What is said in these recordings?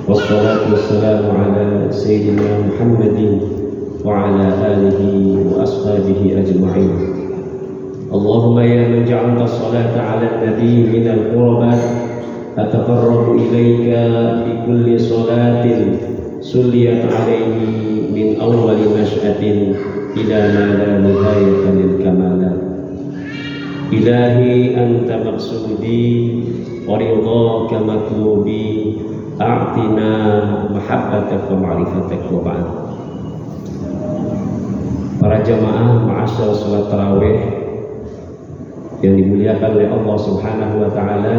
والصلاة والسلام على سيدنا محمد وعلى آله وأصحابه أجمعين. اللهم يا من جعلت الصلاة على النبي من القربات أتقرب إليك بكل صلاة سليت عليه من أول نشأة إلى ما لا نهاية للكمالات. إلهي أنت مقصودي ورضاك مطلوبي أعطنا محبتك ومعرفتك وبعد. Para jamaah ma'asyar salat tarawih yang dimuliakan oleh Allah Subhanahu wa taala,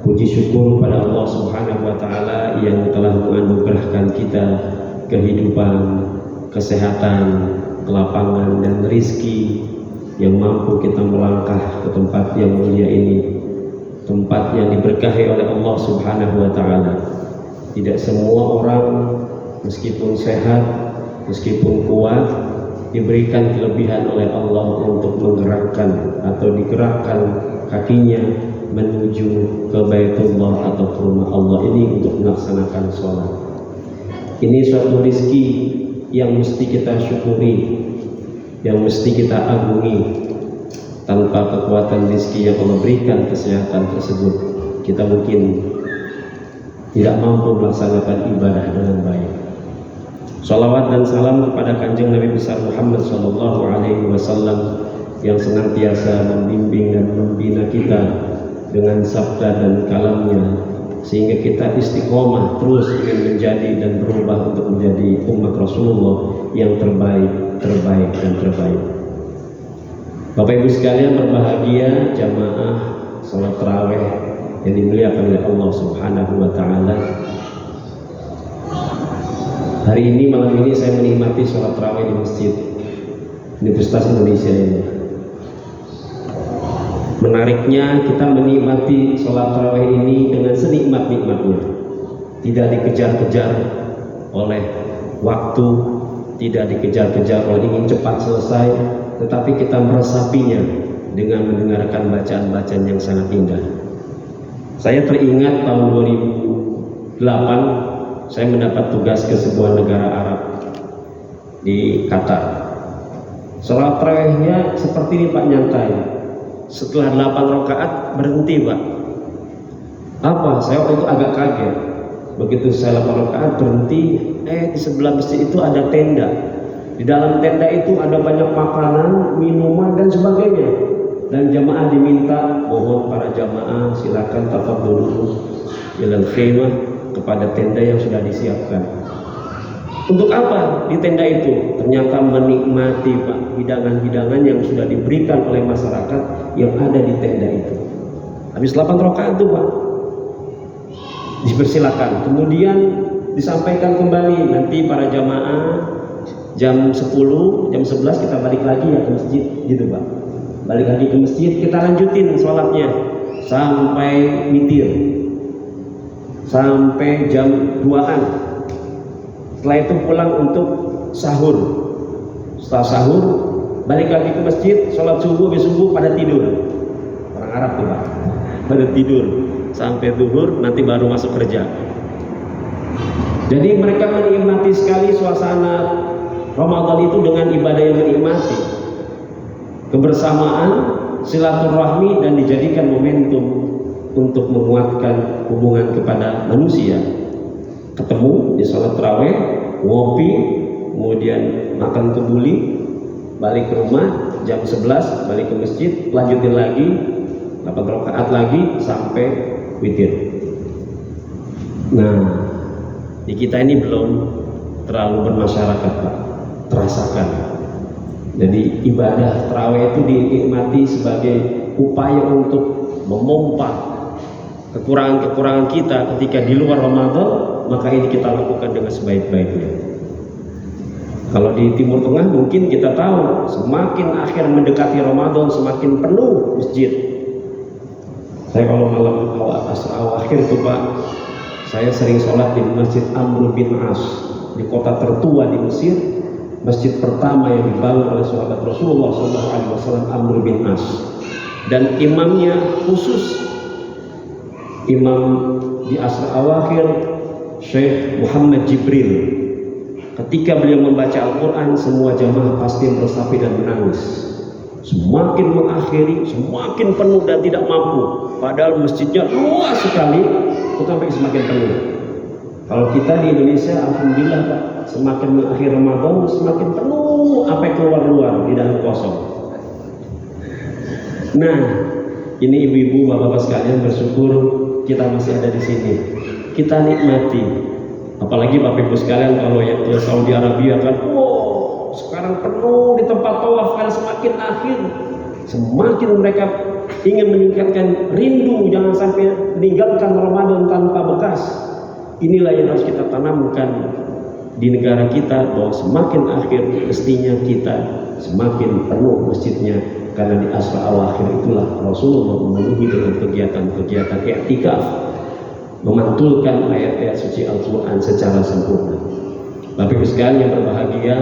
puji syukur pada Allah Subhanahu wa taala yang telah menganugerahkan kita kehidupan, kesehatan, kelapangan dan rizki yang mampu kita melangkah ke tempat yang mulia ini, tempat yang diberkahi oleh Allah Subhanahu wa taala. Tidak semua orang meskipun sehat, meskipun kuat, diberikan kelebihan oleh Allah untuk menggerakkan atau digerakkan kakinya menuju ke Baitullah atau ke rumah Allah ini untuk melaksanakan sholat. Ini suatu rizki yang mesti kita syukuri, yang mesti kita agungi. Tanpa kekuatan rizki yang Allah berikan kesehatan tersebut, kita mungkin tidak mampu melaksanakan ibadah dengan baik. Salawat dan salam kepada Kanjeng Nabi besar Muhammad sallallahu alaihi wasallam yang senantiasa membimbing dan membina kita dengan sabda dan kalamnya, sehingga kita istiqomah terus ingin menjadi dan berubah untuk menjadi umat Rasulullah yang terbaik, terbaik dan terbaik. Bapak Ibu sekalian berbahagia, jamaah salat tarawih yang dimuliakan oleh Allah Subhanahu wa taala. Hari ini, malam ini saya menikmati sholat tarawih di Masjid Universitas Indonesia ini. Menariknya, kita menikmati sholat tarawih ini dengan senikmat-nikmatnya. Tidak dikejar-kejar oleh waktu, tidak dikejar-kejar oleh ingin cepat selesai, tetapi kita meresapinya dengan mendengarkan bacaan-bacaan yang sangat indah. Saya teringat tahun 2008 saya mendapat tugas ke sebuah negara Arab di Qatar. Sholat tarawihnya seperti ini Pak, nyantai. Setelah 8 rakaat berhenti Pak. Apa? Saya waktu itu agak kaget. Begitu saya 8 rakaat berhenti, di sebelah masjid itu ada tenda. Di dalam tenda itu ada banyak makanan, minuman dan sebagainya. Dan jamaah diminta, mohon para jamaah silakan tafadholu ilal khimah, kepada tenda yang sudah disiapkan. Untuk apa di tenda itu? Ternyata menikmati Pak hidangan-hidangan yang sudah diberikan oleh masyarakat yang ada di tenda itu. Habis 8 rakaat itu Pak, dipersilakan. Kemudian disampaikan kembali, nanti para jamaah jam 10, jam 11 kita balik lagi ya ke masjid, gitu Pak. Balik lagi ke masjid, kita lanjutin sholatnya sampai witir, sampai jam 2-an. Setelah itu pulang untuk sahur. Setelah sahur balik lagi ke masjid, sholat subuh, habis subuh pada tidur. Orang Arab tuh Pak, pada tidur sampai zuhur, nanti baru masuk kerja. Jadi mereka menikmati sekali suasana Ramadan itu dengan ibadah yang menikmati, kebersamaan, silaturahmi, dan dijadikan momentum untuk menguatkan hubungan kepada manusia. Ketemu di sholat tarawih, ngopi, kemudian makan kebuli, balik ke rumah jam 11, balik ke masjid, lanjutin lagi 8 rakaat lagi sampai witir. Nah, di kita ini belum terlalu bermasyarakat Pak, terasakan. Jadi ibadah tarawih itu dinikmati sebagai upaya untuk memompa kekurangan-kekurangan kita ketika di luar Ramadan, maka ini kita lakukan dengan sebaik-baiknya. Kalau di Timur Tengah mungkin kita tahu, semakin akhir mendekati Ramadan semakin penuh masjid. Saya kalau malam akhir itu Pak, saya sering sholat di Masjid Amr bin As, di kota tertua di Mesir, masjid pertama yang dibangun oleh sahabat Rasulullah SAW, Amr bin As. Dan imamnya khusus imam di asr awakhir Syekh Muhammad Jibril. Ketika beliau membaca Al-Quran, semua jamaah pasti meresapi dan menangis. Semakin mengakhiri, semakin penuh dan tidak mampu. Padahal masjidnya luas sekali, tetapi semakin penuh. Kalau kita di Indonesia, alhamdulillah Pak, semakin mengakhir Ramadan, semakin penuh, sampai keluar-luar, tidak kosong. Nah, ini ibu-ibu, bapak-bapak sekalian, bersyukur kita masih ada di sini. Kita nikmati. Apalagi Bapak Ibu sekalian kalau yang ke Saudi Arabia kan, sekarang penuh di tempat tawaf kan semakin akhir, semakin mereka ingin meningkatkan rindu, jangan sampai meninggalkan Ramadan tanpa bekas. Inilah yang harus kita tanamkan di negara kita, bahwa semakin akhir mestinya kita semakin penuh masjidnya, karena di asra al-akhir itulah Rasulullah memenuhi dengan kegiatan-kegiatan i'tikaf, memantulkan ayat-ayat suci Al-Quran secara sempurna. Bapak Ibu sekalian yang berbahagia,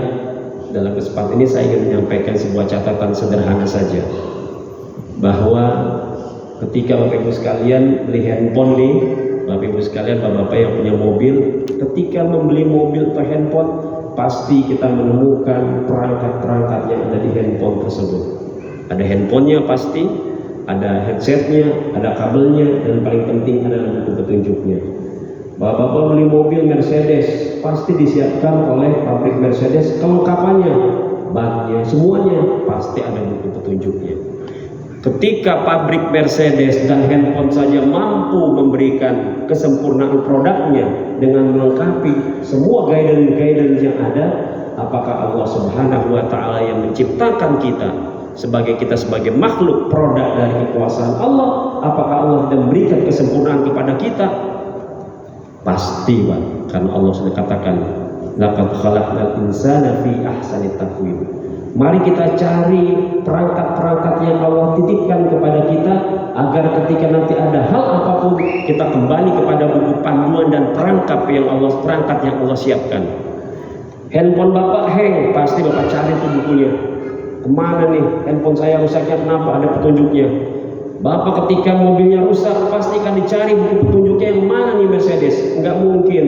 dalam kesempatan ini saya ingin menyampaikan sebuah catatan sederhana saja, bahwa ketika Bapak Ibu sekalian beli handphone nih, Bapak Ibu sekalian, bapak-bapak yang punya mobil, ketika membeli mobil atau handphone, pasti kita menemukan perangkat-perangkat yang ada di handphone tersebut. Ada handphonenya pasti, ada headsetnya, ada kabelnya, dan paling penting adalah buku petunjuknya. Bapak-bapak beli mobil Mercedes, pasti disiapkan oleh pabrik Mercedes kelengkapannya, bannya, semuanya pasti ada buku petunjuknya. Ketika pabrik Mercedes dan handphone saja mampu memberikan kesempurnaan produknya dengan melengkapi semua guidance yang ada, apakah Allah Subhanahu wa Ta'ala yang menciptakan kita sebagai makhluk produk dari kekuasaan Allah, apakah Allah tidak memberikan kesempurnaan kepada kita? Pasti, Pak, karena Allah sudah katakan, laqad khalaqnal insana fi ahsani taqwim. Mari kita cari perangkat-perangkat yang Allah titipkan kepada kita, agar ketika nanti ada hal apapun, kita kembali kepada buku panduan dan perangkat yang Allah siapkan. Handphone bapak hang, pasti bapak cari tuh bukunya. Kemana nih handphone saya rusaknya, kenapa, ada petunjuknya. Bapak ketika mobilnya rusak, pasti akan dicari buku petunjuknya yang mana nih Mercedes. Enggak mungkin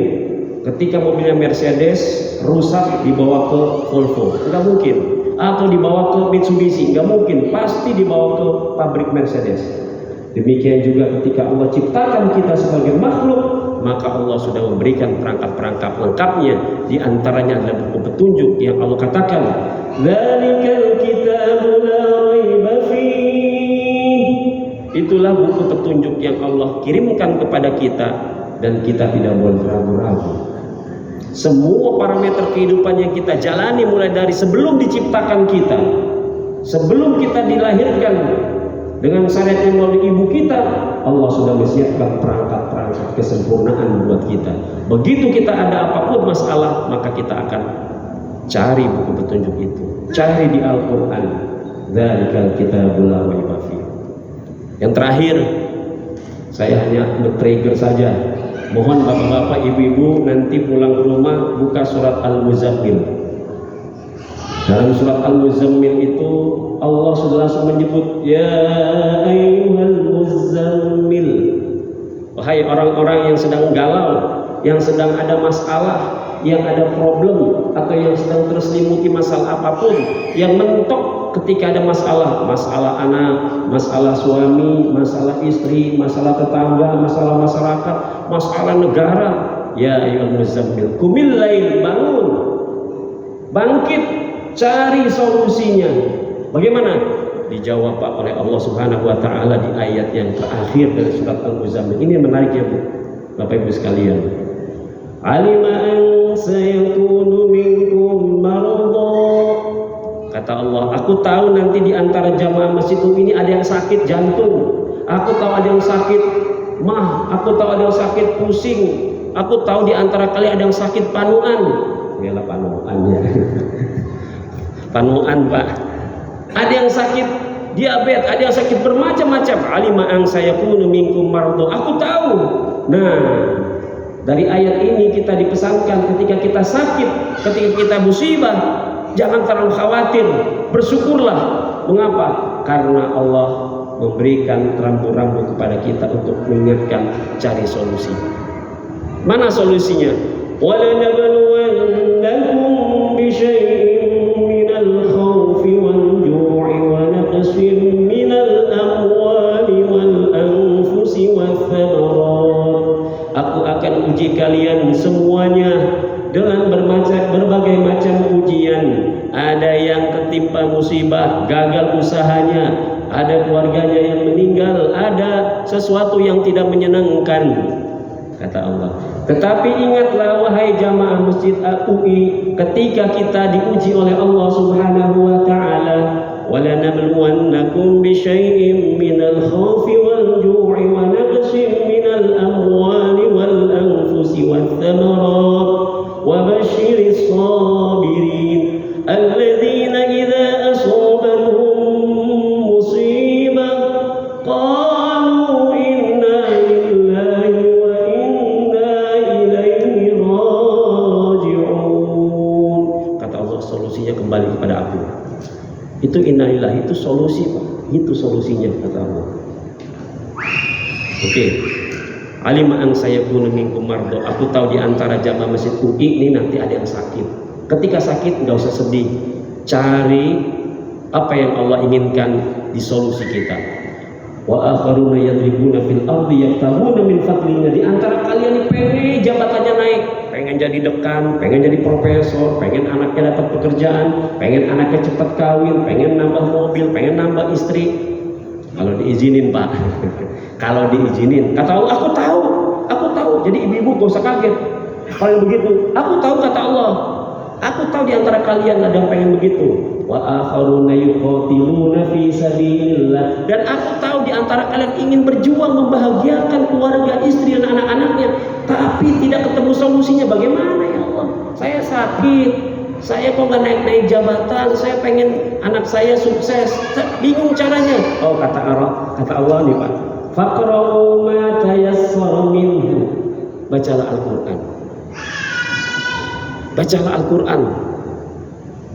ketika mobilnya Mercedes rusak dibawa ke Volvo, enggak mungkin. Atau dibawa ke Mitsubishi, enggak mungkin. Pasti dibawa ke pabrik Mercedes. Demikian juga ketika Allah ciptakan kita sebagai makhluk, maka Allah sudah memberikan perangkat-perangkat lengkapnya. Di antaranya adalah buku petunjuk yang Allah katakan, "Dzalikal kitabu la raiba fiih." Itulah buku petunjuk yang Allah kirimkan kepada kita, dan kita tidak boleh ragu-ragu. Semua parameter kehidupan yang kita jalani, mulai dari sebelum diciptakan kita, sebelum kita dilahirkan dengan syariat yang melalui ibu kita, Allah sudah menyiapkan perangkat-perangkat kesempurnaan buat kita. Begitu kita ada apapun masalah, maka kita akan cari buku petunjuk itu, cari di Al-Quran. Dzalikal kitabul la raiba fiih. Yang terakhir, saya hanya nge-trigger saja. Mohon bapak-bapak, ibu-ibu nanti pulang ke rumah buka surat Al-Muzammil. Dalam surat Al-Muzammil itu Allah sudah langsung menyebut, ya ayyuhal muzammil. Wahai orang-orang yang sedang galau, yang sedang ada masalah, yang ada problem, atau yang sedang terselimuti masalah apapun, yang mentok ketika ada masalah anak, masalah suami, masalah istri, masalah tetangga, masalah masyarakat, masalah negara. Ya ayyuhal muzammil, qumil lail, bangun, bangkit, cari solusinya. Bagaimana? Dijawab Pak oleh Allah Subhanahu wa Ta'ala di ayat yang terakhir dari surat Al-Muzammil. Ini menarik ya Bu, Bapak Ibu sekalian. Alima an sayakunu minkum marada. Kata Allah, aku tahu nanti di antara jamaah masjid ini ada yang sakit jantung, aku tahu ada yang sakit mah, aku tahu ada yang sakit pusing, aku tahu di antara kalian ada yang sakit panuan. Yalah panuannya. Panuan Pak. Ada yang sakit diabetes, ada yang sakit bermacam-macam. Alima an sayakunu minkum marada. Aku tahu. Nah, dari ayat ini kita dipesankan ketika kita sakit, ketika kita musibah, jangan terlalu khawatir, bersyukurlah. Mengapa? Karena Allah memberikan rambu-rambu kepada kita untuk mengingatkan cari solusi. Mana solusinya? وَلَنَبْلُوَنَّكُمْ بِشَيْءٍ مِّنَ الْخَوْفِ وَالْجُوعِ وَنَقْصٍ مِّنَ الْأَمْوَالِ وَالْأَنفُسِ وَالثَّمَرَاتِ. Aku akan uji kalian semuanya dengan berbagai macam ujian. Ada yang tertimpa musibah, gagal usahanya, ada keluarganya yang meninggal, ada sesuatu yang tidak menyenangkan, kata Allah. Tetapi ingatlah wahai jamaah Masjid UI, ketika kita diuji oleh Allah Subhanahu wa taala, walanabluwannakum bisyai'im minal khaufi wal ju'i wa naqsin minal amwali wal anfusi wath thamarat wa basyiris sabirin alladzina idza asabahum musibah qalu inna lillahi wa inna ilaihi raji'un. Kata Allah, solusinya kembali kepada aku. Itu innalillahi, itu solusi Pak. Itu solusinya, kata Allah. Oke. Alima an sayakunu minkum mardo. Aku tahu di antara jamaah Masjid UI ini nanti ada yang sakit. Ketika sakit enggak usah sedih. Cari apa yang Allah inginkan di solusi kita. Wa akharuna yadribuna fil ardi yaqtabuna min fadlihi. Di antara kalian ini pengen jabatannya naik, pengen jadi dekan, pengen jadi profesor, pengen anaknya dapat pekerjaan, pengen anaknya cepat kawin, pengen nambah mobil, pengen nambah istri. Kalau diizinin Pak, kalau diizinin, kata Allah, aku tahu. Jadi ibu-ibu gak usah kaget kalau begitu. Aku tahu, kata Allah, aku tahu di antara kalian ada yang pengen begitu. Wa akharuna yuqatiluna fi sabilillah. Dan aku tahu di antara kalian ingin berjuang membahagiakan keluarga, istri dan anak-anaknya, tapi tidak ketemu solusinya. Bagaimana ya Allah? Saya sakit, saya kok nggak naik-naik jabatan, saya pengen anak saya sukses, bingung caranya. Oh, kata Allah nih Pak, faqra'u ma tayassara minhu. Bacalah Al-Qur'an. Bacalah Al-Qur'an.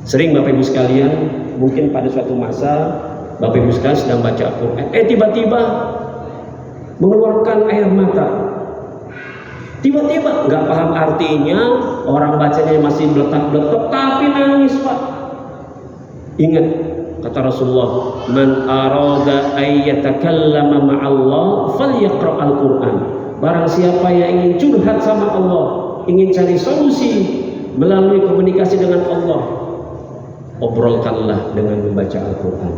Sering Bapak Ibu sekalian, mungkin pada suatu masa Bapak Ibu sekalian sedang baca Al-Qur'an, tiba-tiba mengeluarkan air mata. Tiba-tiba nggak paham artinya, orang bacanya masih beletak-beletak, tapi nangis Pak. Ingat kata Rasulullah, man arada ayyatakallama ma'allah falyaqra al-Qur'an. Barang siapa yang ingin curhat sama Allah, ingin cari solusi melalui komunikasi dengan Allah, obrolkanlah dengan membaca Al-Qur'an.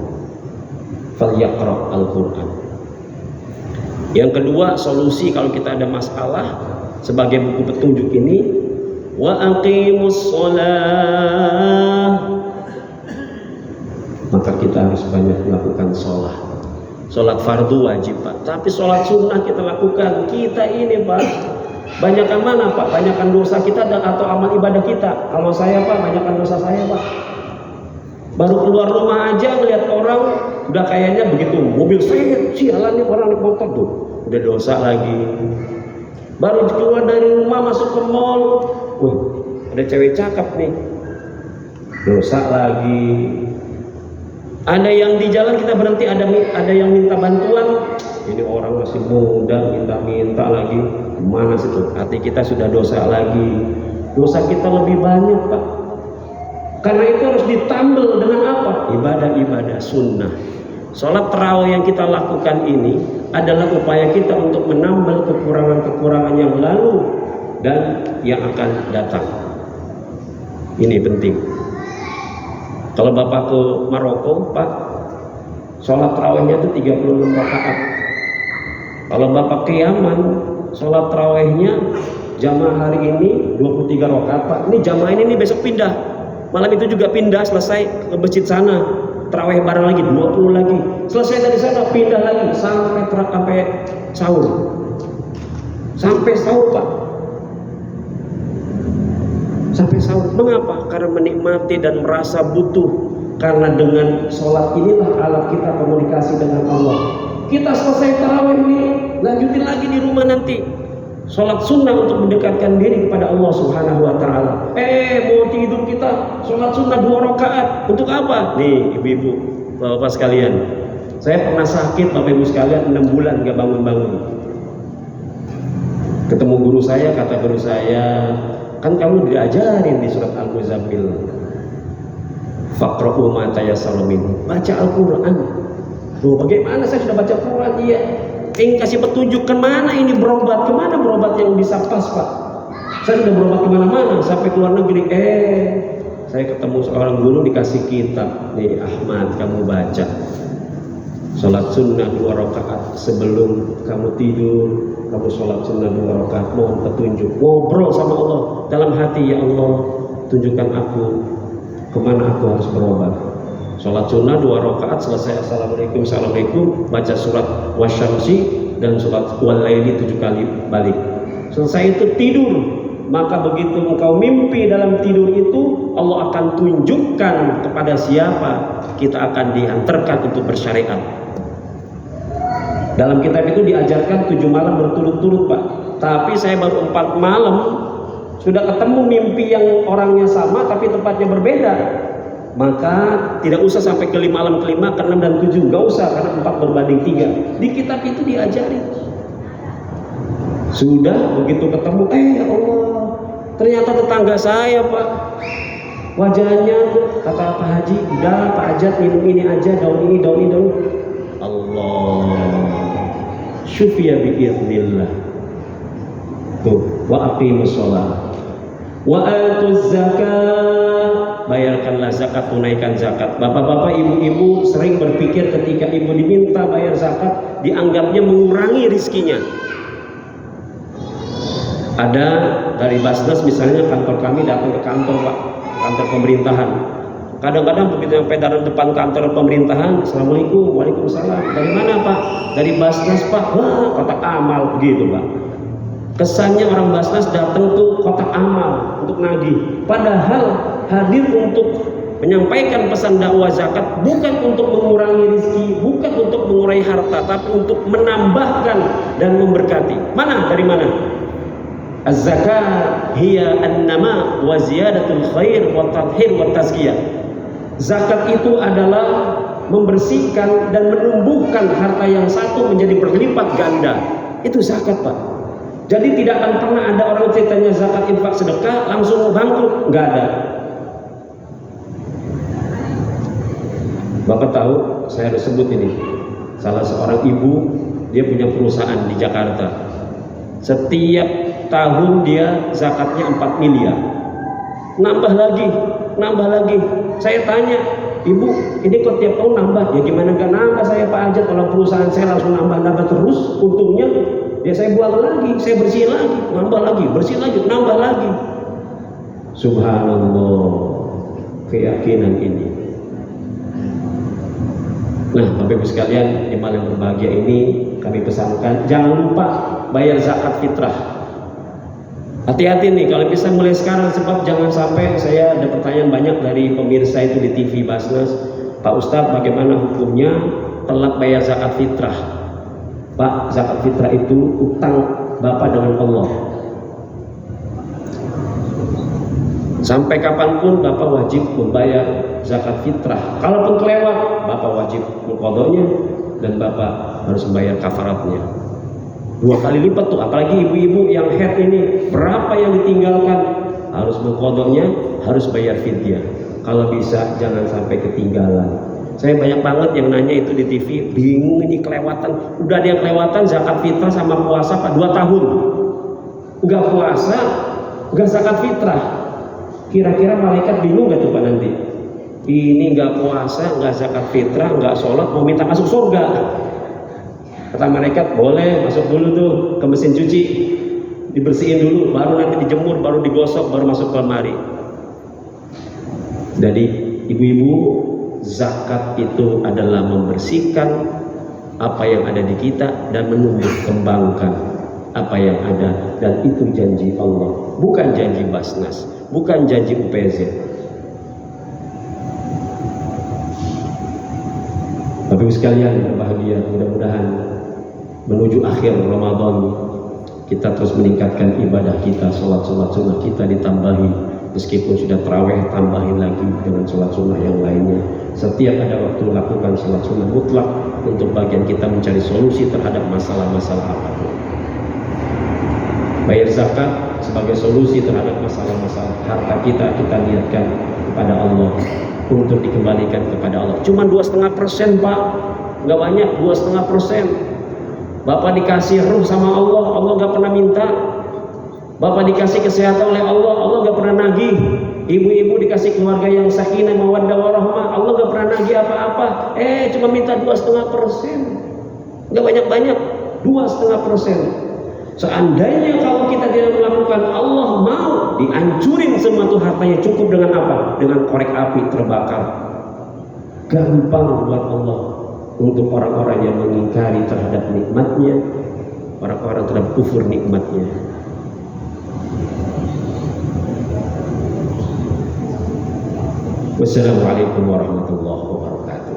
Falyaqra al-Qur'an. Yang kedua, solusi kalau kita ada masalah, sebagai buku petunjuk ini, wa aqimus shalah, maka kita harus banyak melakukan sholat. Sholat fardu wajib Pak, tapi sholat sunnah kita lakukan. Kita ini Pak, banyakkan mana Pak? Banyakkan dosa kita atau amal ibadah kita? Kalau saya Pak, banyakkan dosa saya Pak. Baru keluar rumah aja melihat orang udah kayaknya begitu, mobil sialan nih orang naik motor tuh, udah dosa lagi. Baru keluar dari rumah masuk ke mall, ada cewek cakep nih, dosa lagi. Ada yang di jalan kita berhenti, ada yang minta bantuan, ini orang masih muda minta lagi, mana situ? Hati kita sudah dosa lagi, dosa kita lebih banyak Pak. Karena itu harus ditambal dengan apa? Ibadah-ibadah sunnah. Sholat tarawih yang kita lakukan ini adalah upaya kita untuk menambal kekurangan-kekurangan yang lalu dan yang akan datang. Ini penting. Kalau Bapak ke Maroko, Pak, sholat tarawihnya itu 36 rakaat. Kalau Bapak ke Yaman, sholat tarawihnya jamaah hari ini 23 rakaat, Pak. Ini jamaah ini besok pindah. Malam itu juga pindah, selesai ke masjid sana. Tarawih bareng lagi 20 lagi. Selesai dari sana pindah lagi sampai sahur. Sampai sahur Pak. Sampai sahur. Mengapa? Karena menikmati dan merasa butuh. Karena dengan sholat inilah alat kita komunikasi dengan Allah. Kita selesai tarawih ini, lanjutin lagi di rumah nanti. Sholat sunnah untuk mendekatkan diri kepada Allah Subhanahu wa ta'ala. Mau tidur kita sholat sunnah 2 rakaat. Untuk apa? Nih ibu-ibu, bapak sekalian, saya pernah sakit Bapak Ibu sekalian 6 bulan gak bangun-bangun. Ketemu guru saya, kata guru saya, kan kamu diajarin di surat Al-Muzammil, faqra'u ma tayassara minhu, baca Al-Quran. Loh, bagaimana saya sudah baca Quran? Iya. Kasih petunjuk kemana ini berobat, kemana berobat yang bisa pas, Pak? Saya sudah berobat kemana-mana sampai ke luar negeri. Saya ketemu seorang guru dikasih kitab, nih Ahmad, kamu baca. Sholat sunnah 2 rakaat sebelum kamu tidur, kamu sholat sunnah 2 rakaat, mohon petunjuk. Ngobrol sama Allah dalam hati, ya Allah, tunjukkan aku kemana aku harus berobat. Sholat sunnah 2 rakaat, selesai assalamualaikum, assalamualaikum, baca surat wasyamsi dan surat walaili 7 kali balik. Selesai itu tidur. Maka begitu engkau mimpi dalam tidur itu, Allah akan tunjukkan kepada siapa kita akan diantarkan untuk bersyariat. Dalam kitab itu diajarkan 7 malam berturut-turut, Pak. Tapi saya baru 4 malam sudah ketemu mimpi yang orangnya sama tapi tempatnya berbeda. Maka tidak usah sampai ke malam kelima, ke-6 dan 7, nggak usah, karena 4 berbanding 3. Di kitab itu diajari. Sudah begitu ketemu, ya Allah, ternyata tetangga saya, Pak, wajahnya kata Pak Haji, udah Pak Ajat minum ini aja, daun ini, daun ini, daun. Allah, syufiya biiznillah. Tuh, wa aqimus shalah wa atuz zakat, bayarkanlah zakat, tunaikan zakat. Bapak-bapak, ibu-ibu sering berpikir ketika ibu diminta bayar zakat, dianggapnya mengurangi rizkinya. Ada dari Basnas misalnya, kantor kami datang ke kantor, Pak, kantor pemerintahan. Kadang-kadang begitu sampai dari depan kantor pemerintahan, assalamualaikum, waalaikumsalam. Dari mana, Pak? Dari Basnas, Pak. Wah, kotak amal, begitu, Pak. Kesannya orang Basnas datang tuh kotak amal untuk nagih. Padahal hadir untuk menyampaikan pesan dakwah zakat, bukan untuk mengurangi rezeki, bukan untuk mengurangi harta, tapi untuk menambahkan dan memberkati. Mana? Dari mana? Az-zakat hiya an-nama wa ziyadatul khair wa tathhir wa tazkiyah. Zakat itu adalah membersihkan dan menumbuhkan harta yang satu menjadi berlipat ganda. Itu zakat, Pak. Jadi tidak akan pernah ada orang ceritanya zakat, infak, sedekah langsung bangkrut, nggak ada. Bapak tahu, saya harus sebut ini. Salah seorang ibu, dia punya perusahaan di Jakarta. Setiap tahun dia zakatnya 4 miliar. Nambah lagi. Saya tanya, ibu, ini kok tiap tahun nambah? Ya gimana gak nambah saya, Pak Ajat, kalau perusahaan saya langsung nambah terus untungnya. Ya saya buang lagi, saya bersihin lagi, nambah lagi, bersihin lagi, nambah lagi. Subhanallah, keyakinan ini. Nah, Bapak Ibu sekalian, di malam berbahagia ini kami pesankan, jangan lupa bayar zakat fitrah. Hati-hati nih kalau bisa mulai sekarang, sebab jangan sampai saya ada pertanyaan banyak dari pemirsa itu di TV Basnas, Pak Ustadz, bagaimana hukumnya telat bayar zakat fitrah? Pak, zakat fitrah itu utang Bapak dengan Allah. Sampai kapanpun Bapak wajib membayar zakat fitrah. Kalaupun kelewat, Bapak wajib mengqadhonya dan Bapak harus membayar kafaratnya. 2 kali lipat tuh, apalagi ibu-ibu yang head ini, berapa yang ditinggalkan, harus mengqadhonya, harus bayar fidyah. Kalau bisa jangan sampai ketinggalan. Saya banyak banget yang nanya itu di TV, bingung ini kelewatan. Udah ada yang kelewatan zakat fitrah sama puasa, Pak, 2 tahun. Enggak puasa, enggak zakat fitrah. Kira-kira malaikat bingung gak tuh, Pak, nanti? Ini enggak puasa, enggak zakat fitrah, enggak sholat, mau minta masuk surga. Kata malaikat, boleh masuk dulu tuh ke mesin cuci, dibersihin dulu, baru nanti dijemur, baru digosok, baru masuk ke lemari. Jadi ibu-ibu, zakat itu adalah membersihkan apa yang ada di kita dan menumbuh kembangkan apa yang ada, dan itu janji Allah, bukan janji Basnas, bukan janji UPZ. Bapak Ibu sekalian berbahagia, mudah-mudahan menuju akhir Ramadan kita terus meningkatkan ibadah kita, sholat sunnah kita ditambahi, meskipun sudah tarawih tambahin lagi dengan sholat sunnah yang lainnya. Setiap ada waktu lakukan sholat sunnah mutlak untuk bagian kita mencari solusi terhadap masalah-masalah apapun. Bayar zakat sebagai solusi terhadap masalah-masalah harta kita niatkan kepada Allah untuk dikembalikan kepada Allah. Cuma 2,5% Pak, nggak banyak, 2,5%. Bapak dikasih ruh sama Allah, Allah nggak pernah minta. Bapak dikasih kesehatan oleh Allah, Allah nggak pernah nagih. Ibu-ibu dikasih keluarga yang sakinah mawaddah warahmah, Allah nggak pernah nagih apa-apa. Cuma minta 2,5%, nggak banyak-banyak, 2,5%. Seandainya kalau kita tidak melakukan, Allah mau dihancurin semua tuh hartanya. Cukup dengan apa? Dengan korek api terbakar. Gampang buat Allah untuk orang-orang yang mengingkari terhadap nikmatnya, orang-orang terhadap kufur nikmatnya. Wassalamualaikum warahmatullahi wabarakatuh.